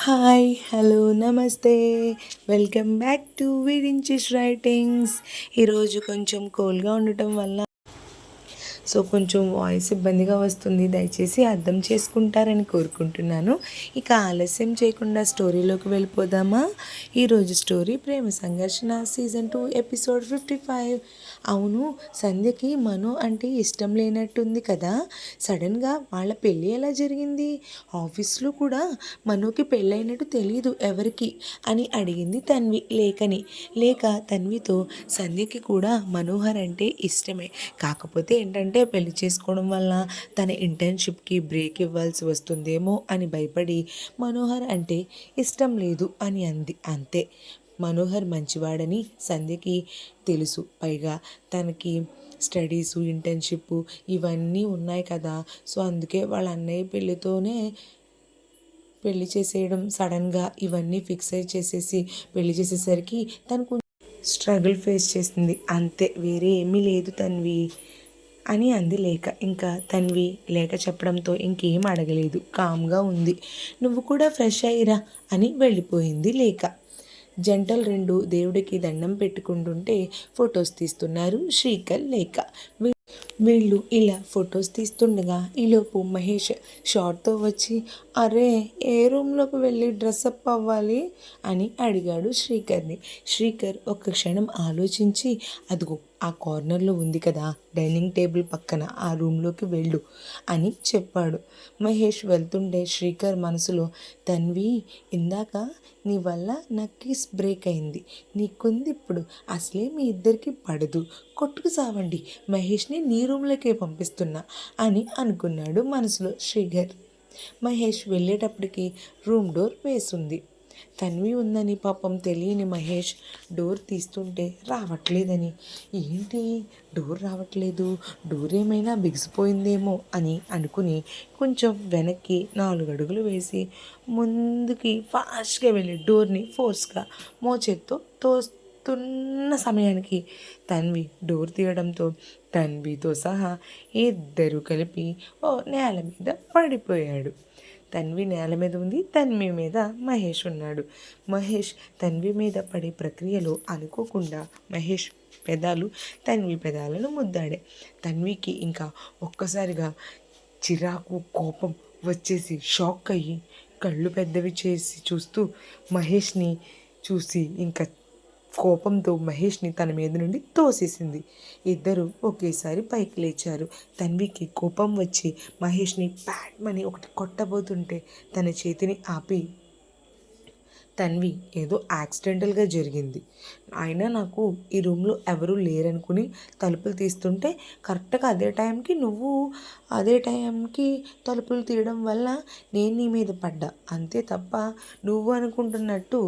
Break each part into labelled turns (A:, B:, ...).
A: Hi, hello, నమస్తే. Welcome back to Virinchi's writings. ఈరోజు కొంచెం కోల్గా ఉండటం వల్ల కొంచెం వాయిస్ ఇబ్బందిగా వస్తుంది. దయచేసి అర్థం చేసుకుంటారని కోరుకుంటున్నాను. ఇక ఆలస్యం చేయకుండా స్టోరీలోకి వెళ్ళిపోదామా? ఈరోజు స్టోరీ ప్రేమ సంఘర్షణ సీజన్ 2 ఎపిసోడ్ 55. అవును, సంధ్యకి మను అంటే ఇష్టం లేనట్టుంది కదా. సడన్గా వాళ్ళ పెళ్ళి ఎలా జరిగింది? ఆఫీస్లో కూడా మనుకి పెళ్ళైనట్టు తెలియదు ఎవరికి అని అడిగింది తన్వి లేక తన్వితో. సంధ్యకి కూడా మనోహర్ అంటే ఇష్టమే, కాకపోతే ఏంటంటే పెళ్లి చేసుకోవడం వల్ల తన ఇంటర్న్షిప్కి బ్రేక్ ఇవ్వాల్సి వస్తుందేమో అని భయపడి మనోహర్ అంటే ఇష్టం లేదు అని అంది. అంతే. మనోహర్ మంచివాడని సంధ్యకి తెలుసు. పైగా తనకి స్టడీసు, ఇంటర్న్షిప్ ఇవన్నీ ఉన్నాయి కదా. అందుకే వాళ్ళ అన్నయ్య పెళ్లి చేసేయడం, సడన్గా ఇవన్నీ ఫిక్స్ చేసేసి పెళ్లి చేసేసరికి తను స్ట్రగుల్ ఫేస్ చేసింది. అంతే, వేరే ఏమీ లేదు తన్వి అని అంది లేక. ఇంకా తన్వి లేక చెప్పడంతో ఇంకేం అడగలేదు, కామ్గా ఉంది. నువ్వు కూడా ఫ్రెష్ అయ్యిరా అని వెళ్ళిపోయింది లేక. జంటలు రెండు దేవుడికి దండం పెట్టుకుంటుంటే ఫొటోస్ తీస్తున్నారు శ్రీకర్ లేక. వీళ్ళు ఇలా ఫొటోస్ తీస్తుండగా ఈలోపు మహేష్ షార్ట్తో వచ్చి, అరే ఏ రూమ్లోకి వెళ్ళి డ్రెస్అప్ అవ్వాలి అని అడిగాడు శ్రీకర్ని. శ్రీకర్ ఒక్క క్షణం ఆలోచించి, అదిగో ఆ కార్నర్లో ఉంది కదా డైనింగ్ టేబుల్ పక్కన, ఆ రూమ్లోకి వెళ్ళు అని చెప్పాడు. మహేష్ వెళ్తుంటే శ్రీకర్ మనసులో, తన్వి, ఇందాక నీ వల్ల నా కిస్ బ్రేక్ అయింది, నీకుంది ఇప్పుడు, అసలే మీ ఇద్దరికి పడదు, కొట్టుకు సావండి, మహేష్ని నీ రూమ్లోకే పంపిస్తున్నా అని అనుకున్నాడు మనసులో శ్రీకర్. మహేష్ వెళ్ళేటప్పటికి రూమ్ డోర్ వేసుంది. తన్వి ఉందని పాపం తెలియని మహేష్ డోర్ తీస్తుంటే రావట్లేదని, ఏంటి డోర్ రావట్లేదు, డోర్ ఏమైనా బిగిసిపోయిందేమో అని అనుకుని కొంచెం వెనక్కి 4 అడుగులు వేసి ముందుకి ఫాస్ట్గా వెళ్ళి డోర్ని ఫోర్స్గా మోచేత్తో తోస్తున్న సమయానికి తన్వి డోర్ తీయడంతో తన్వితో సహా ఇద్దరు కలిపి నేల మీద పడిపోయాడు. తన్వి నేల మీద ఉంది, తన్వి మీద మహేష్ ఉన్నాడు. మహేష్ తన్వి మీద పడే ప్రక్రియలో అనుకోకుండా మహేష్ పెదాలు తన్వి పెదాలను ముద్దాడే. తన్వికి ఇంకా ఒక్కసారిగా చిరాకు, కోపం వచ్చేసి షాక్ అయ్యి కళ్ళు పెద్దవి చేసి చూస్తూ మహేష్ని చూసి ఇంకా కోపంతో మహేష్ని తన మీద నుండి తోసేసింది. ఇద్దరు ఒకేసారి పైకి లేచారు. తన్వికి కోపం వచ్చి మహేష్ని ప్యాట్మని ఒకటి కొట్టబోతుంటే తన చేతిని ఆపి, తన్వి ఏదో యాక్సిడెంటల్గా జరిగింది, అయినా నాకు ఈ రూమ్లో ఎవరూ లేరనుకుని తలుపులు తీస్తుంటే కరెక్ట్గా అదే టైంకి తలుపులు తీయడం వల్ల నేను నీ మీద పడ్డా, అంతే తప్ప నువ్వు అనుకుంటున్నట్టు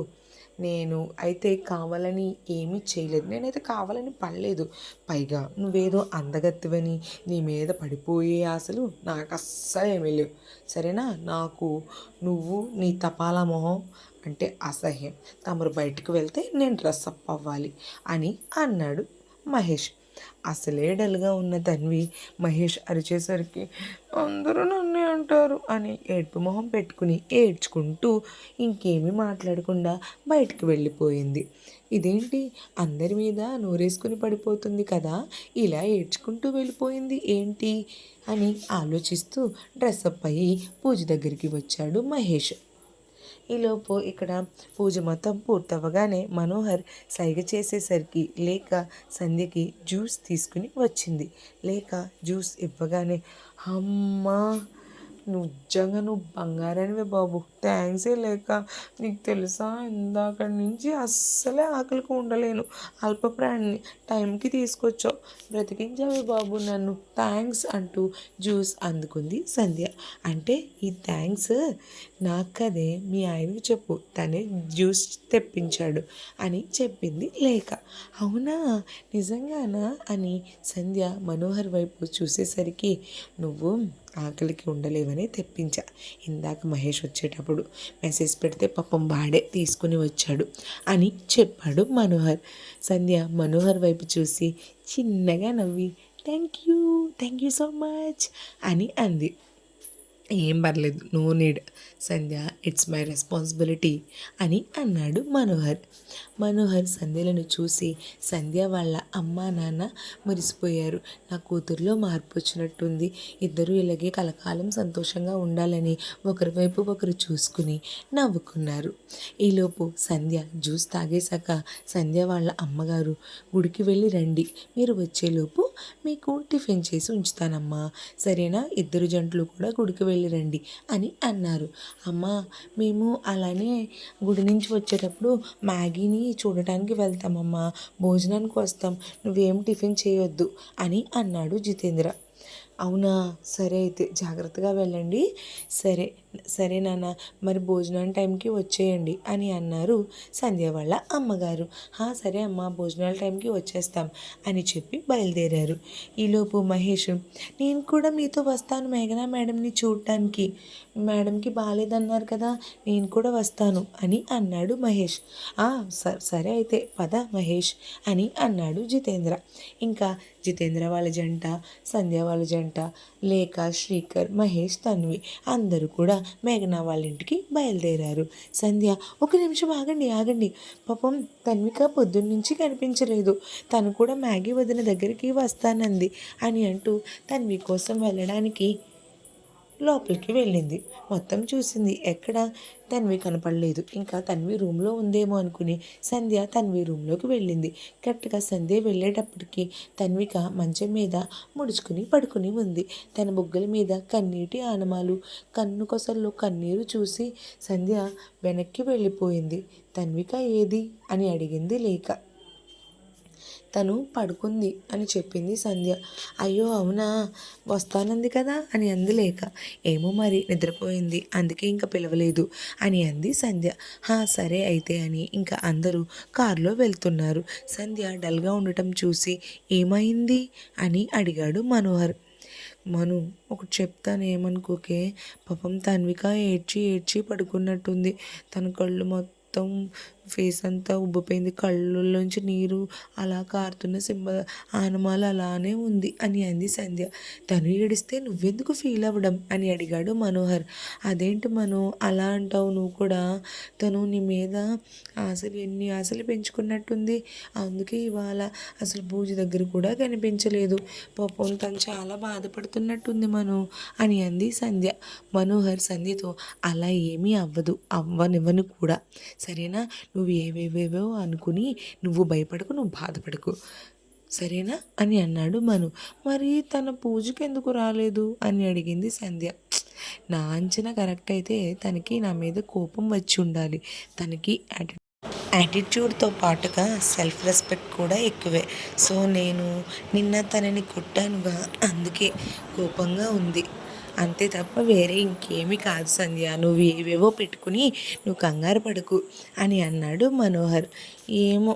A: నేను అయితే కావాలని ఏమీ చేయలేదు, నేనైతే కావాలని పడలేదు. పైగా నువ్వేదో అందగత్తివని నీ మీద పడిపోయే ఆశలు నాకు అస్సలు ఏమీ లేవు, సరేనా. నాకు నువ్వు నీ తపాలా మొహం అంటే అసహ్యం. తమరు బయటకు వెళ్తే నేను డ్రెస్అప్ అవ్వాలి అని అన్నాడు మహేష్. అసలే డల్గా ఉన్న తన్వి మహేష్ అరిచేసరికి అందరూ నన్నే అంటారు అని ఏడుపు మొహం పెట్టుకుని ఏడ్చుకుంటూ ఇంకేమీ మాట్లాడకుండా బయటికి వెళ్ళిపోయింది. ఇదేంటి అందరి మీద నోరేసుకుని పడిపోతుంది కదా, ఇలా ఏడ్చుకుంటూ వెళ్ళిపోయింది ఏంటి అని ఆలోచిస్తూ డ్రెస్అప్ అయ్యి పూజ దగ్గరికి వచ్చాడు మహేష్. ఈలోపు ఇక్కడ పూజ మొత్తం పూర్తవగానే మనోహర్ సైగ చేసేసరికి లేక సంధ్యకి జ్యూస్ తీసుకుని వచ్చింది. లేక జ్యూస్ ఇవ్వగానే, అమ్మా నువ్వు బంగారానివే బాబు, థ్యాంక్సే లేక. నీకు తెలుసా, ఇందాక నుంచి అస్సలే ఆకలికి ఉండలేను, అల్పప్రాణిని, టైంకి తీసుకొచ్చావు, బ్రతికించావే బాబు నన్ను, థ్యాంక్స్ అంటూ జ్యూస్ అందుకుంది సంధ్య. అంటే ఈ థ్యాంక్స్ నాకు కదే, మీ ఆయనకి చెప్పు, తనే జ్యూస్ తెప్పించాడు అని చెప్పింది లేక. అవునా, నిజంగానా అని సంధ్య మనోహర్ వైపు చూసేసరికి, నువ్వు ఆకలికి ఉండలేవని తెప్పించా, ఇందాక మహేష్ వచ్చేటప్పుడు మెసేజ్ పెడితే పాపం వాడే తీసుకుని వచ్చాడు అని చెప్పాడు మనోహర్. సంధ్య మనోహర్ వైపు చూసి చిన్నగా నవ్వి, థ్యాంక్ యూ సో మచ్ అని అంది. ఏం పర్లేదు, no need Sandhya, it's my responsibility అని అన్నాడు మనోహర్. మనోహర్ సంధ్యలను చూసి సంధ్య వాళ్ళ అమ్మా నాన్న మురిసిపోయారు. నా కూతురులో మార్పు వచ్చినట్టుంది, ఇద్దరూ ఇలాగే కలకాలం సంతోషంగా ఉండాలని ఒకరి వైపు ఒకరు చూసుకుని నవ్వుకున్నారు. ఈలోపు సంధ్య జ్యూస్ తాగేశాక సంధ్య వాళ్ళ అమ్మగారు, గుడికి వెళ్ళి రండి, మీరు వచ్చేలోపు మీకు టిఫిన్ చేసి ఉంచుతానమ్మా, సరేనా, ఇద్దరు జంటలు కూడా గుడికి వెళ్ళి రండి అని అన్నారు. అమ్మా, మేము అలానే గుడి నుంచి వచ్చేటప్పుడు మ్యాగీని చూడటానికి వెళ్తామమ్మా, భోజనానికి వస్తాం, నువ్వేం టిఫిన్ చేయొద్దు అని అన్నాడు జితేంద్ర. అవునా, సరే అయితే జాగ్రత్తగా వెళ్ళండి, సరే సరే నాన్న, మరి భోజనం టైంకి వచ్చేయండి అని అన్నారు సంధ్య వాళ్ళ అమ్మగారు. సరే అమ్మ, భోజనాల టైంకి వచ్చేస్తాం అని చెప్పి బయలుదేరారు. ఈలోపు మహేష్, నేను కూడా మీతో వస్తాను మేఘనా మేడంని చూడటానికి, మేడంకి బాగాలేదన్నారు కదా, నేను కూడా వస్తాను అని అన్నాడు మహేష్. సరే అయితే పద మహేష్ అని అన్నాడు జితేంద్ర. ఇంకా జితేంద్ర వాళ్ళ జంట, సంధ్య వాళ్ళ జంట, లేఖ, శ్రీకర్, మహేష్, తన్వి అందరూ కూడా మేఘనా వాళ్ళ ఇంటికి బయలుదేరారు. సంధ్య, ఒక నిమిషం ఆగండి ఆగండి, పాపం తన్విక పొద్దున్నుంచి కనిపించలేదు, తను కూడా మ్యాగీ వదిన దగ్గరికి వస్తానంది అని అంటూ తన్వి కోసం వెళ్ళడానికి లోపలికి వెళ్ళింది. మొత్తం చూసింది, ఎక్కడ తన్వి కనపడలేదు. ఇంకా తన్వి రూమ్లో ఉందేమో అనుకుని సంధ్య తన్వి రూమ్లోకి వెళ్ళింది. కరెక్ట్గా సంధ్య వెళ్ళేటప్పటికి తన్విక మంచం మీద ముడుచుకుని పడుకుని ఉంది. తన బుగ్గల మీద కన్నీటి ఆనమాలు, కన్ను కొసల్లో కన్నీరు చూసి సంధ్య వెనక్కి వెళ్ళిపోయింది. తన్విక ఏది అని అడిగింది లేఖ. తను పడుకుంది అని చెప్పింది సంధ్య. అయ్యో అవునా, వస్తానంది కదా అని అంది లేఖ. ఏమో మరి, నిద్రపోయింది, అందుకే ఇంకా పిలవలేదు అని అంది సంధ్య. సరే అయితే అని ఇంకా అందరూ కారులో వెళ్తున్నారు. సంధ్య డల్గా ఉండటం చూసి ఏమైంది అని అడిగాడు మనోహర్. మను, ఒకటి చెప్తాను, ఏమనుకోకే, పాపం తన్విక ఏడ్చి ఏడ్చి పడుకున్నట్టుంది, తన కళ్ళు మొత్తం ఫేస్ అంతా ఉబ్బిపోయింది, కళ్ళల్లోంచి నీరు అలా కారుతున్న ఆనమాలు అలానే ఉంది అని అంది సంధ్య. తను ఏడిస్తే నువ్వెందుకు ఫీల్ అవ్వడం అని అడిగాడు మనోహర్. అదేంటి మను అలా అంటావు, నువ్వు కూడా, తను నీ మీద ఎన్ని ఆశలు పెంచుకున్నట్టుంది, అందుకే ఇవాళ అసలు పూజ దగ్గర కూడా కనిపించలేదు, పాపం తను చాలా బాధపడుతున్నట్టుంది మను అని అంది సంధ్య. మనోహర్ సంధ్యతో, అలా ఏమీ అవ్వదు, అవ్వనివ్వను కూడా, సరేనా, నువ్వు ఏవేవేవో అనుకుని నువ్వు భయపడకు, నువ్వు బాధపడకు, సరేనా అని అన్నాడు మను. మరి తన పూజకి ఎందుకు రాలేదు అని అడిగింది సంధ్య. నా అంచనా కరెక్ట్ అయితే తనకి నా మీద కోపం వచ్చి ఉండాలి, తనకి యాటిట్యూడ్తో పాటుగా సెల్ఫ్ రెస్పెక్ట్ కూడా ఎక్కువే, సో నేను నిన్న తనని కొట్టానుగా, అందుకే కోపంగా ఉంది, అంతే తప్ప వేరే ఇంకేమీ కాదు సంధ్య, నువ్వు ఏవేవో పెట్టుకుని నువ్వు కంగారు పడకు అని అన్నాడు మనోహర్. ఏమో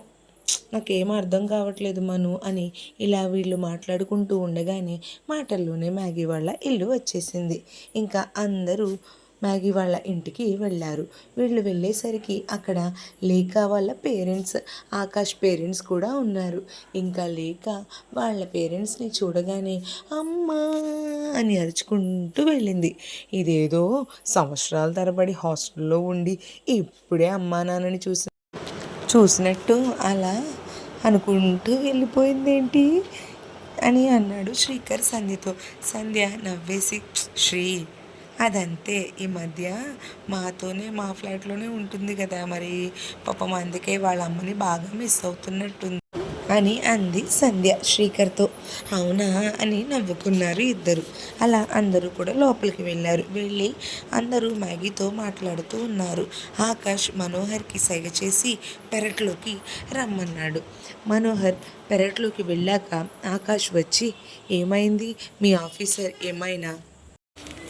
A: నాకేం అర్థం కావట్లేదు మను అని ఇలా వీళ్ళు మాట్లాడుకుంటూ ఉండగానే మాటల్లోనే మ్యాగీ వాళ్ళ ఇల్లు వచ్చేసింది. ఇంకా అందరూ మ్యాగీ వాళ్ళ ఇంటికి వెళ్ళారు. వీళ్ళు వెళ్ళేసరికి అక్కడ లేఖ వాళ్ళ పేరెంట్స్, ఆకాష్ పేరెంట్స్ కూడా ఉన్నారు. ఇంకా లేఖ వాళ్ళ పేరెంట్స్ని చూడగానే అమ్మా అని అరుచుకుంటూ వెళ్ళింది. ఇదేదో సంవత్సరాల తరబడి హాస్టల్లో ఉండి ఇప్పుడే అమ్మా నాన్నని చూసినట్టు అలా అనుకుంటూ వెళ్ళిపోయిందేంటి అని అన్నాడు శ్రీకర్ సంధ్యతో. సంధ్య నవ్వేసి, శ్రీ అదంతే, ఈ మధ్య మాతోనే మా ఫ్లాట్లోనే ఉంటుంది కదా, మరి పాపం అందుకే వాళ్ళ అమ్మని బాగా మిస్ అవుతున్నట్టుంది అని అంది సంధ్య శ్రీకర్తో. అవునా అని నవ్వుకున్నారు ఇద్దరు. అలా అందరూ కూడా లోపలికి వెళ్ళారు. వెళ్ళి అందరూ మ్యాగీతో మాట్లాడుతూ ఉన్నారు. ఆకాష్ మనోహర్కి సైగ చేసి పెరట్లోకి రమ్మన్నాడు. మనోహర్ పెరట్లోకి వెళ్ళాక ఆకాష్ వచ్చి, ఏమైంది, మీ ఆఫీసర్ ఏమైనా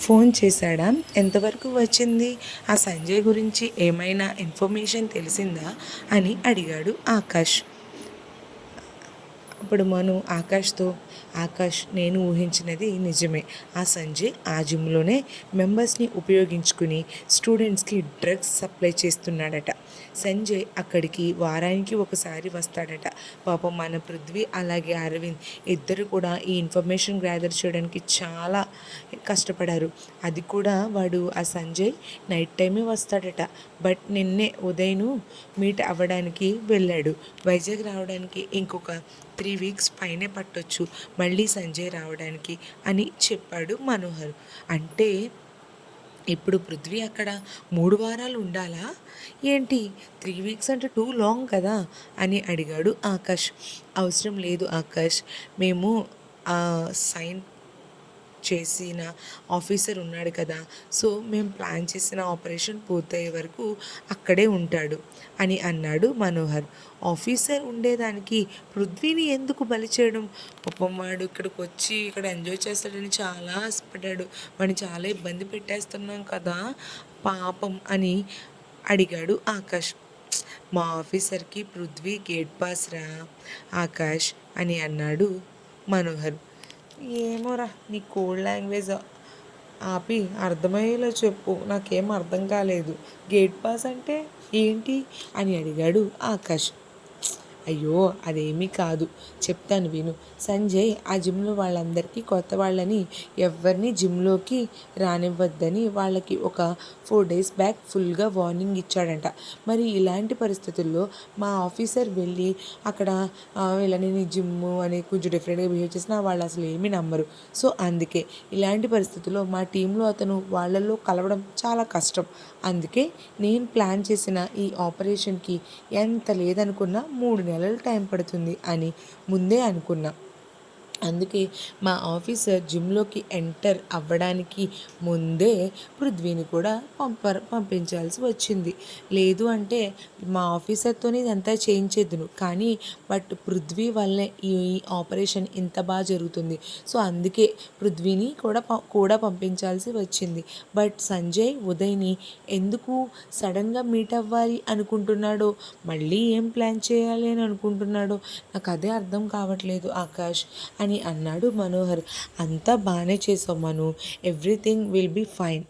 A: ఫోన్ చేశాడా, ఎంతవరకు వచ్చింది, ఆ సంజయ్ గురించి ఏమైనా ఇన్ఫర్మేషన్ తెలిసిందా అని అడిగాడు ఆకాష్. అప్పుడు మను ఆకాష్తో, ఆకాష్ నేను ఊహించినది నిజమే. ఆ సంజయ్ ఆ జిమ్లోనే మెంబర్స్ని ఉపయోగించుకుని స్టూడెంట్స్కి డ్రగ్స్ సప్లై చేస్తున్నాడట. సంజయ్ అక్కడికి వారానికి ఒకసారి వస్తాడట. పాపం మన పృథ్వీ అలాగే అరవింద్ ఇద్దరు కూడా ఈ ఇన్ఫర్మేషన్ గ్యాదర్ చేయడానికి చాలా కష్టపడారు. అది కూడా వాడు ఆ సంజయ్ నైట్ టైమే వస్తాడట. బట్ నిన్నే ఉదయ్ను మీట్ అవ్వడానికి వెళ్ళాడు. వైజాగ్ రావడానికి ఇంకొక 3 వీక్స్ పైనే పట్టొచ్చు మళ్ళీ సంజయ్ రావడానికి అని చెప్పాడు మనోహర్. అంటే ఇప్పుడు పృథ్వీ అక్కడ 3 వారాలు ఉండాలా ఏంటి? 3 వీక్స్ అంటే టూ లాంగ్ కదా అని అడిగాడు ఆకాష్. అవసరం లేదు ఆకాష్, మేము సైన్ చేసిన ఆఫీసర్ ఉన్నాడు కదా, సో మేము ప్లాన్ చేసిన ఆపరేషన్ పూర్తయ్యే వరకు అక్కడే ఉంటాడు అని అన్నాడు మనోహర్. ఆఫీసర్ ఉండేదానికి పృథ్వీని ఎందుకు బలి చేయడం? పాపం వాడు ఇక్కడికి వచ్చి ఇక్కడ ఎంజాయ్ చేస్తాడని చాలా ఆశపడ్డాడు. వాడిని చాలా ఇబ్బంది పెట్టేస్తున్నాం కదా పాపం అని అడిగాడు ఆకాష్. మా ఆఫీసర్కి పృథ్వీ గేట్ పాస్ రా ఆకాష్ అని అన్నాడు మనోహర్. ఏమోరా నీ కోడ్ లాంగ్వేజ్ ఆపి అర్థమయ్యేలా చెప్పు, నాకేం అర్థం కాలేదు. గేట్ పాస్ అంటే ఏంటి అని అడిగాడు ఆకాష్. అయ్యో అదేమీ కాదు, చెప్తాను విను. సంజయ్ ఆ జిమ్లో వాళ్ళందరికీ కొత్త వాళ్ళని ఎవరిని జిమ్లోకి రానివ్వద్దని వాళ్ళకి ఒక 4 days బ్యాక్ ఫుల్గా వార్నింగ్ ఇచ్చాడంట. మరి ఇలాంటి పరిస్థితుల్లో మా ఆఫీసర్ వెళ్ళి అక్కడ వీళ్ళని నీ జిమ్ము అని కొంచెం డిఫరెంట్గా బిహేవ్ చేసినా వాళ్ళు అసలు ఏమీ నమ్మరు. సో అందుకే ఇలాంటి పరిస్థితుల్లో మా టీంలో అతను వాళ్ళల్లో కలవడం చాలా కష్టం. అందుకే నేను ప్లాన్ చేసిన ఈ ఆపరేషన్కి ఎంత లేదనుకున్నా 3 నెలలు టైం పడుతుంది అని ముందే అనుకున్నా. అందుకే మా ఆఫీసర్ జిమ్లోకి ఎంటర్ అవ్వడానికి ముందే పృథ్వీని కూడా పంపించాల్సి వచ్చింది. లేదు అంటే మా ఆఫీసర్తోనే ఇదంతా చేయించేద్దును, కానీ బట్ పృథ్వీ వల్లే ఈ ఆపరేషన్ ఇంత బాగా జరుగుతుంది. సో అందుకే పృథ్వీని కూడా పంపించాల్సి వచ్చింది. బట్ సంజయ్ ఉదయ్ని ఎందుకు సడన్గా మీట్ అవ్వాలి అనుకుంటున్నాడో, మళ్ళీ ఏం ప్లాన్ చేయాలి అని అనుకుంటున్నాడో నాకు అదే అర్థం కావట్లేదు ఆకాష్ అని అన్నాడు మనోహర్. అంతా బాగానే చేసావు మను, ఎవ్రీథింగ్ విల్ బీ ఫైన్,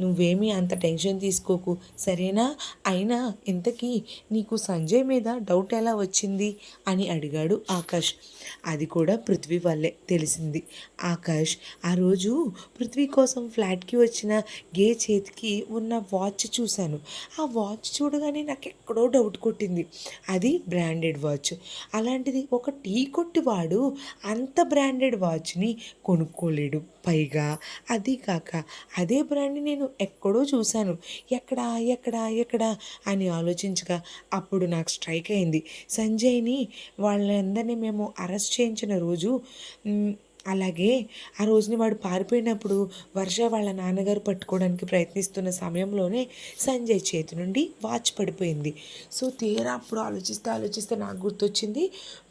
A: నువ్వేమీ అంత టెన్షన్ తీసుకోకు సరేనా? అయినా ఇంతకీ నీకు సంజయ్ మీద డౌట్ ఎలా వచ్చింది అని అడిగాడు ఆకాష్. అది కూడా పృథ్వీ వల్లే తెలిసింది ఆకాష్. ఆ రోజు పృథ్వీ కోసం ఫ్లాట్కి వచ్చిన గే చేతికి ఉన్న వాచ్ చూశాను. ఆ వాచ్ చూడగానే నాకు ఎక్కడో డౌట్ కొట్టింది. అది బ్రాండెడ్ వాచ్. అలాంటిది ఒక టీ కొట్టివాడు అంత బ్రాండెడ్ వాచ్ని కొనుక్కోలేడు. పైగా అది కాక అదే బ్రాండ్ని నేను ఎక్కడో చూశాను. ఎక్కడా ఎక్కడా ఎక్కడా అని ఆలోచించగా అప్పుడు నాకు స్ట్రైక్ అయింది. సంజయ్ని వాళ్ళందరినీ మేము అరెస్ట్ చేయించిన రోజు, అలాగే ఆ రోజుని వాడు పారిపోయినప్పుడు వర్ష వాళ్ళ నాన్నగారు పట్టుకోవడానికి ప్రయత్నిస్తున్న సమయంలోనే సంజయ్ చేతి నుండి వాచ్ పడిపోయింది. సో తీరా అప్పుడు ఆలోచిస్తే నాకు గుర్తొచ్చింది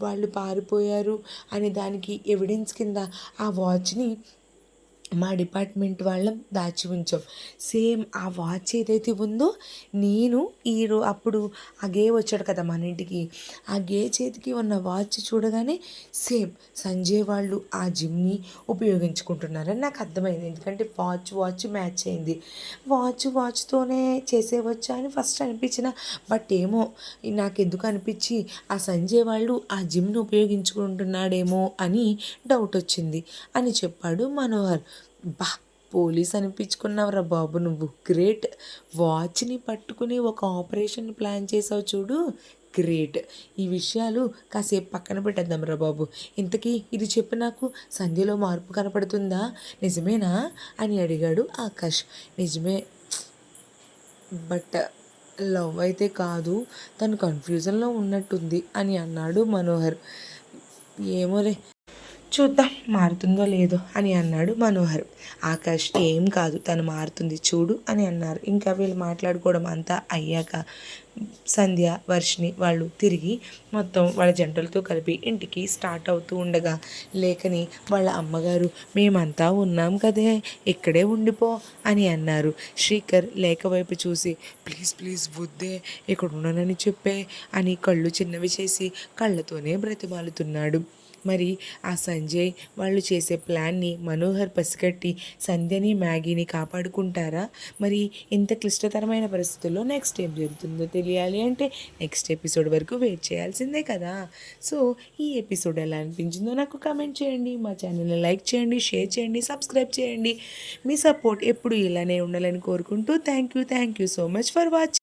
A: వాళ్ళు పారిపోయారు అనే దానికి ఎవిడెన్స్ కింద ఆ వాచ్ని మా డిపార్ట్మెంట్ వాళ్ళం దాచి ఉంచాం. సేమ్ ఆ వాచ్ ఏదైతే ఉందో నేను అప్పుడు ఆ గే వచ్చాడు కదా మన ఇంటికి, ఆ గే చేతికి ఉన్న వాచ్ చూడగానే సేమ్ సంజయ్ వాళ్ళు ఆ జిమ్ని ఉపయోగించుకుంటున్నారని నాకు అర్థమైంది. ఎందుకంటే వాచ్ మ్యాచ్ అయింది. వాచ్తోనే చేసేవచ్చా అని ఫస్ట్ అనిపించిన, బట్ ఏమో నాకెందుకు అనిపించి ఆ సంజయ్ వాళ్ళు ఆ జిమ్ని ఉపయోగించుకుంటున్నాడేమో అని డౌట్ వచ్చింది అని చెప్పాడు మనోహర్. బా పోలీస్ అనిపించుకున్నావురా బాబు, నువ్వు గ్రేట్. వాచ్ని పట్టుకుని ఒక ఆపరేషన్ ప్లాన్ చేసావు చూడు, గ్రేట్. ఈ విషయాలు కాసేపు పక్కన పెట్టేద్దాంరా బాబు. ఇంతకీ ఇది చెప్పు, నాకు సంధ్యలో మార్పు కనపడుతుందా, నిజమేనా అని అడిగాడు ఆకాష్. నిజమే, బట్ లవ్ అయితే కాదు, తను కన్ఫ్యూజన్లో ఉన్నట్టుంది అని అన్నాడు మనోహర్. ఏమోలే, చూద్దాం మారుతుందో లేదో అని అన్నాడు మనోహర్. ఆకాష్ ఏం కాదు తను మారుతుంది చూడు అని అన్నారు. ఇంకా వీళ్ళు మాట్లాడుకోవడం అంతా అయ్యాక సంధ్య వర్షిని వాళ్ళు తిరిగి మొత్తం వాళ్ళ జంటలతో కలిపి ఇంటికి స్టార్ట్ అవుతూ ఉండగా లేఖని వాళ్ళ అమ్మగారు మేమంతా ఉన్నాం కదే ఇక్కడే ఉండిపో అని అన్నారు. శ్రీకర్ లేఖ వైపు చూసి ప్లీజ్ ప్లీజ్ వద్దే ఇక్కడ ఉండనని చెప్పే అని కళ్ళు చిన్నవి చేసి కళ్ళతోనే బ్రతిమాలుతున్నాడు. మరి ఆ సంజయ్ వాళ్ళు చేసే ప్లాన్ని మనోహర్ పసిగట్టి సంధ్యని మ్యాగీని కాపాడుకుంటారా? మరి ఇంత క్లిష్టతరమైన పరిస్థితుల్లో నెక్స్ట్ ఏం జరుగుతుందో తెలియాలి అంటే నెక్స్ట్ ఎపిసోడ్ వరకు వెయిట్ చేయాల్సిందే కదా. సో ఈ ఎపిసోడ్ ఎలా అనిపించిందో నాకు కామెంట్ చేయండి. మా ఛానల్ని లైక్ చేయండి, షేర్ చేయండి, సబ్స్క్రైబ్ చేయండి. మీ సపోర్ట్ ఎప్పుడు ఇలానే ఉండాలని కోరుకుంటూ thank you so much for watching.